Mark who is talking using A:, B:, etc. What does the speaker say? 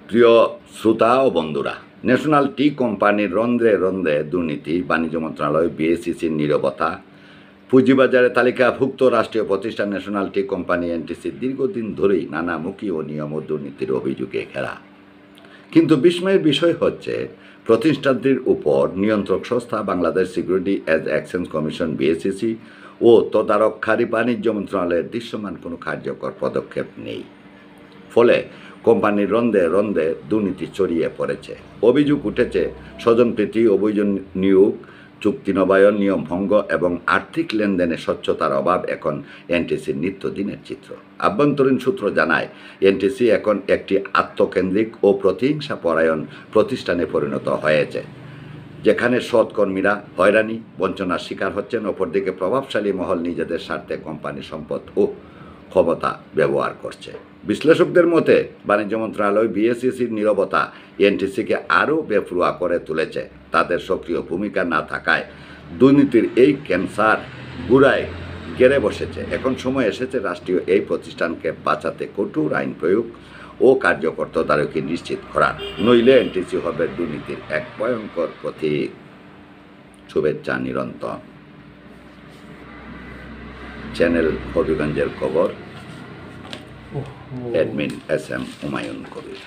A: প্রিয় শ্রোতা ও বন্ধুরা, ন্যাশনাল টি কোম্পানির রন্ধ্রে রন্ধ্রে দুর্নীতি, বাণিজ্য মন্ত্রণালয়, বিএসইসির নীরবতা, পুঁজিবাজারে তালিকাভুক্ত রাষ্ট্রীয় প্রতিষ্ঠান ন্যাশনাল টি কোম্পানি এনটিসি দীর্ঘদিন ধরেই নানামুখী ও নিয়ম ও দুর্নীতির অভিযোগে ঘেরা। কিন্তু বিস্ময়ের বিষয় হচ্ছে, প্রতিষ্ঠানটির উপর নিয়ন্ত্রক সংস্থা Bangladesh security and exchange commission BSEC ও তদারককারী বাণিজ্য মন্ত্রণালয়ের দৃশ্যমান কোনো কার্যকর পদক্ষেপ নেই। ফলে কোম্পানির রন্ধে রন্ধে দুর্নীতি ছড়িয়ে পড়েছে। অভিযোগ উঠেছে স্বজনপ্রীতি, অবৈধ নিয়োগ, চুক্তি নবায়ন, নিয়ম ভঙ্গ এবং আর্থিক লেনদেনে স্বচ্ছতার অভাব এখন এনটিসির নিত্যদিনের চিত্র। আভ্যন্তরীণ সূত্র জানায়, এনটিসি এখন একটি আত্মকেন্দ্রিক ও প্রতিহিংসা পরায়ণ প্রতিষ্ঠানে পরিণত হয়েছে, যেখানে সৎ কর্মীরা হয়রানি বঞ্চনার শিকার হচ্ছেন। অপরদিকে প্রভাবশালী মহল নিজেদের স্বার্থে কোম্পানির সম্পদ ও ক্ষমতা ব্যবহার করছে। বিশ্লেষকদের মতে, বাণিজ্য মন্ত্রণালয় বিএসইসির নীরবতা এনটিসিকে আরও বেপরোয়া করে তুলেছে। তাদের সক্রিয় ভূমিকা না থাকায় দুর্নীতির এই ক্যান্সার গুড়ায় গেড়ে বসেছে। এখন সময় এসেছে রাষ্ট্রীয় এই প্রতিষ্ঠানকে বাঁচাতে কঠোর আইন প্রয়োগ ও কার্যকর তদারকি নিশ্চিত করার, নইলে এনটিসি হবে দুর্নীতির এক ভয়ঙ্কর প্রতীক। শুভেচ্ছা নিরন্তর। চ্যানেল হবিগঞ্জের খবর, admin S M Humayun Kabir.